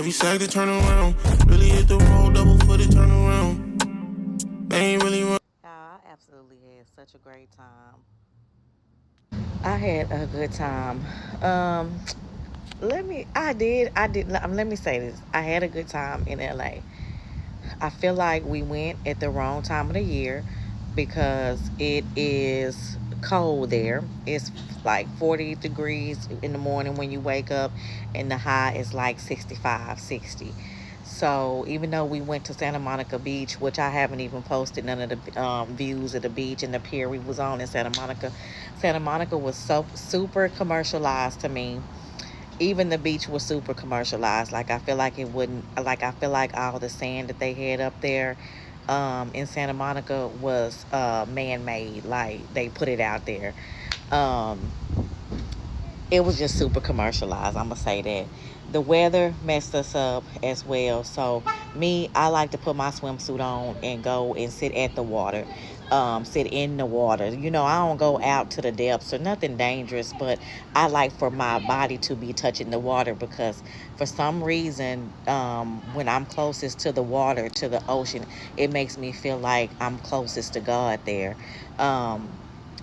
Every second turn around. Really hit the road, double footed, turn around. They ain't really run. I absolutely had such a great time. I had a good time. Um, let me say this. I had a good time in LA. I feel like we went at the wrong time of the year because it is cold there. It's like 40 degrees in the morning when you wake up, and the high is like 65, 60. So even though we went to Santa Monica Beach, which I haven't even posted none of the views of the beach and the pier we was on in Santa Monica, Santa Monica was so super commercialized to me. Even the beach was super commercialized. Like I feel like it wouldn't. Like I feel like all the sand that they had up there in Santa Monica was man-made. Like they put it out there. Um, it was just super commercialized. I'm gonna say that. The weather messed us up as well. So me, I like to put my swimsuit on and go and sit at the water, sit in the water. You know, I don't go out to the depths or nothing dangerous, but I like for my body to be touching the water because for some reason, when I'm closest to the water, to the ocean, it makes me feel like I'm closest to God there. Um,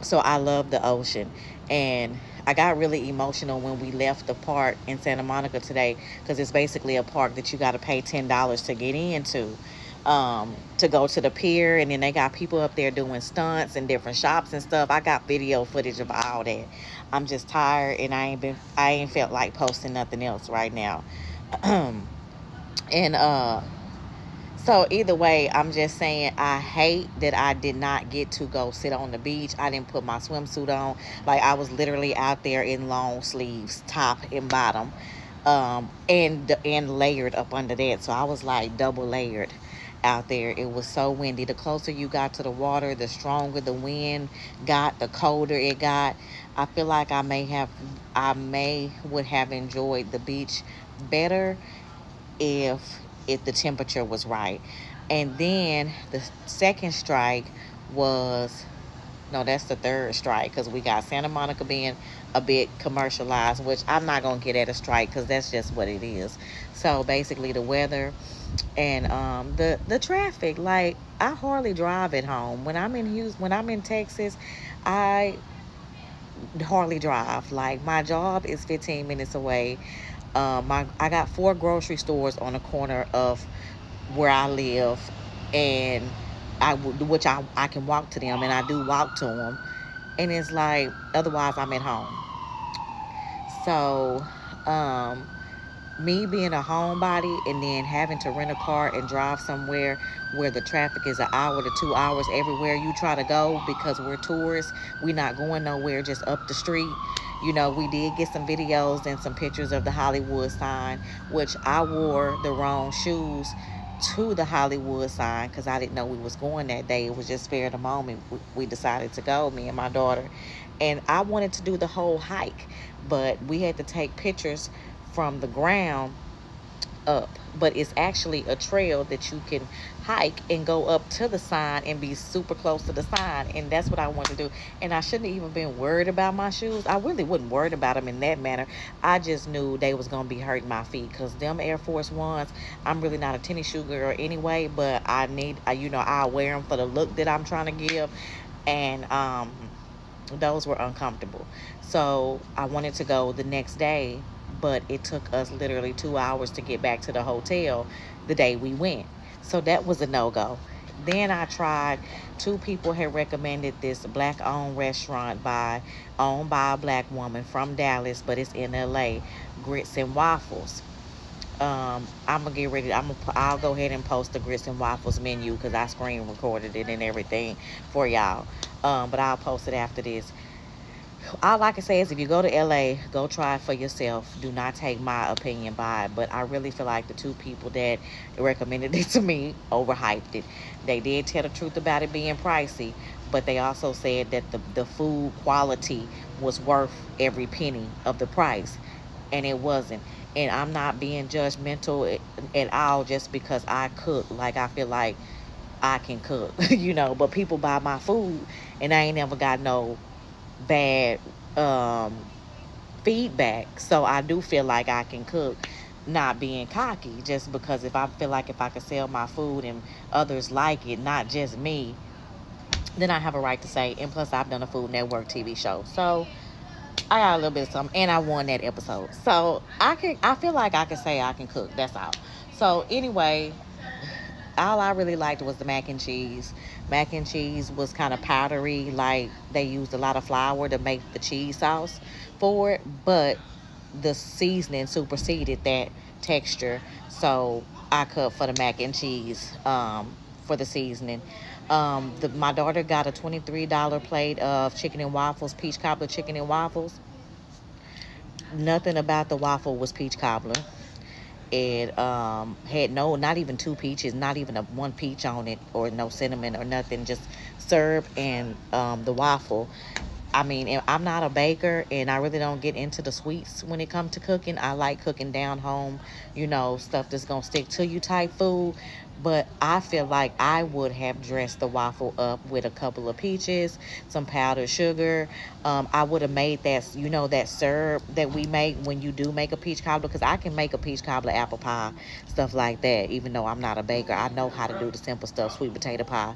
so I love the ocean. And I got really emotional when we left the park in Santa Monica today because it's basically a park that you got to pay $10 to get into, to go to the pier. And then they got people up there doing stunts and different shops and stuff. I got video footage of all that. I'm just tired and I ain't felt like posting nothing else right now. And so either way, I'm just saying I hate that I did not get to go sit on the beach. I didn't put my swimsuit on. Like I was literally out there in long sleeves, top and bottom, and layered up under that. So I was like double layered out there. It was so windy. The closer you got to the water, the stronger the wind got, the colder it got. I feel like I may would have enjoyed the beach better if the temperature was right. And then the second strike was, no, that's the third strike because we got Santa Monica being a bit commercialized, which I'm not gonna get at a strike because that's just what it is. So basically, the weather and the traffic. Like I hardly drive at home when I'm in Houston. When I'm in Texas, I hardly drive. Like my job is 15 minutes away. I got four grocery stores on the corner of where I live, and which I can walk to them, and I do walk to them, and it's like otherwise I'm at home. So, um, me being a homebody and then having to rent a car and drive somewhere where the traffic is an hour to 2 hours everywhere you try to go because we're tourists, we not going nowhere, just up the street. You know, we did get some videos and some pictures of the Hollywood sign, which I wore the wrong shoes to the Hollywood sign because I didn't know we was going that day. It was just spare of the moment. We decided to go, me and my daughter. And I wanted to do the whole hike, but we had to take pictures from the ground up. But it's actually a trail that you can hike and go up to the sign and be super close to the sign. And that's what I wanted to do. And I shouldn't have even been worried about my shoes. I really wasn't worried about them in that manner. I just knew they was going to be hurting my feet because them Air Force Ones, I'm really not a tennis shoe girl anyway, but I'll wear them for the look that I'm trying to give. And those were uncomfortable. So I wanted to go the next day, but it took us literally 2 hours to get back to the hotel the day we went. So that was a no-go. Then I tried, two people had recommended this black-owned restaurant owned by a black woman from Dallas, but it's in LA, Grits and Waffles. I'm gonna get ready. I'll go ahead and post the grits and waffles menu because I screen recorded it and everything for y'all. But I'll post it after this. All I can say is if you go to LA, go try it for yourself. Do not take my opinion by it. But I really feel like the two people that recommended it to me overhyped it. They did tell the truth about it being pricey, but they also said that the food quality was worth every penny of the price, and it wasn't. And I'm not being judgmental at all just because I cook. Like I feel like I can cook, but people buy my food and I ain't never got no bad feedback. So I do feel like I can cook. not being cocky, just because if I feel like if I could sell my food and others like it, not just me, then I have a right to say. And plus, I've done a Food Network TV show, so I got a little bit of something, and I won that episode. So I feel like I can say I can cook. That's all. So anyway, all I really liked was the mac and cheese. Mac and cheese was kind of powdery, like they used a lot of flour to make the cheese sauce for it, but the seasoning superseded that texture. So I cut for the mac and cheese for the seasoning. My daughter got a $23 plate of chicken and waffles, peach cobbler chicken and waffles. Nothing about the waffle was peach cobbler. It had not even two peaches, not even one peach on it, or no cinnamon or nothing, just syrup and the waffle. I mean, I'm not a baker, and I really don't get into the sweets when it comes to cooking. I like cooking down home, stuff that's going to stick to you type food. But I feel like I would have dressed the waffle up with a couple of peaches, some powdered sugar. I would have made that, that syrup that we make when you do make a peach cobbler, because I can make a peach cobbler apple pie, stuff like that. Even though I'm not a baker, I know how to do the simple stuff, sweet potato pie.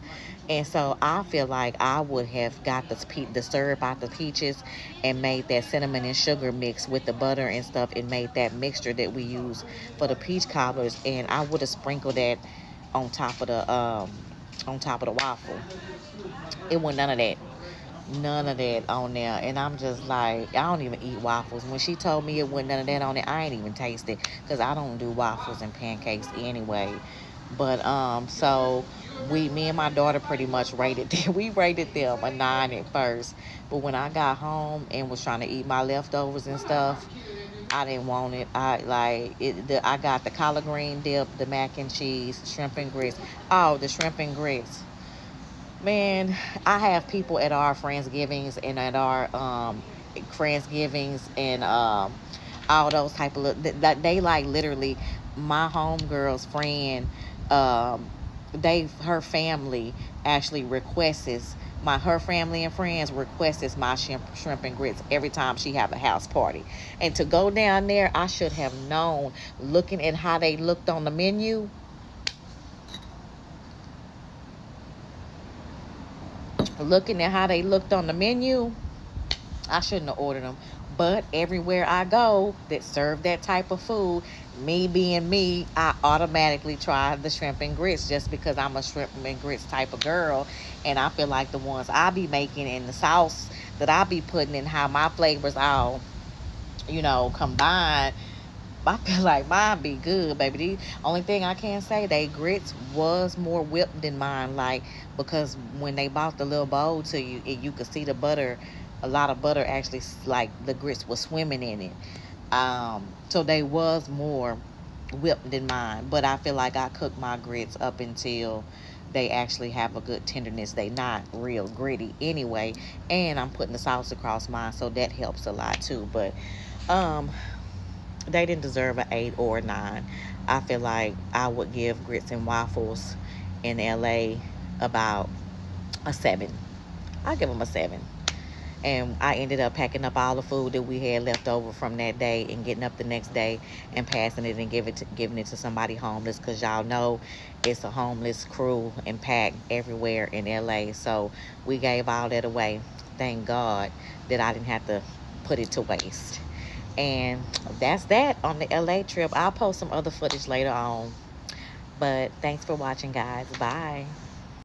And so I feel like I would have got the syrup out the peaches and made that cinnamon and sugar mix with the butter and stuff, and made that mixture that we use for the peach cobblers. And I would have sprinkled that on top of the waffle. It wasn't none of that on there. And I'm just like, I don't even eat waffles. When she told me it wasn't none of that on it, I ain't even taste it, because I don't do waffles and pancakes anyway. But so me and my daughter pretty much rated them. We rated them a 9 at first. But when I got home and was trying to eat my leftovers and stuff, I didn't want it. I got the collard green dip, the mac and cheese, shrimp and grits. Oh, the shrimp and grits. Man, I have people at our Friendsgivings and at our Friendsgivings and all those type of they like literally my homegirl's friend. Her family actually requests her family and friends requests my shrimp and grits every time she have a house party. And to go down there, I should have known, looking at how they looked on the menu. Looking at how they looked on the menu, I shouldn't have ordered them. But everywhere I go that serve that type of food, me being me, I automatically try the shrimp and grits, just because I'm a shrimp and grits type of girl. And I feel like the ones I be making and the sauce that I be putting in, how my flavors all, combined, I feel like mine be good, baby. The only thing I can say, they grits was more whipped than mine, because when they bought the little bowl to you, you could see the butter, a lot of butter actually, like the grits was swimming in it. So they was more whipped than mine. But I feel like I cooked my grits up until they actually have a good tenderness. They not real gritty anyway. And I'm putting the sauce across mine, so that helps a lot too. But they didn't deserve an 8 or a 9. I feel like I would give grits and waffles in LA about a 7. I'll give them a 7. And I ended up packing up all the food that we had left over from that day and getting up the next day and passing it and giving it to somebody homeless, because y'all know it's a homeless crew and packed everywhere in LA. So we gave all that away. Thank God that I didn't have to put it to waste. And that's that on the LA trip. I'll post some other footage later on. But thanks for watching, guys. Bye.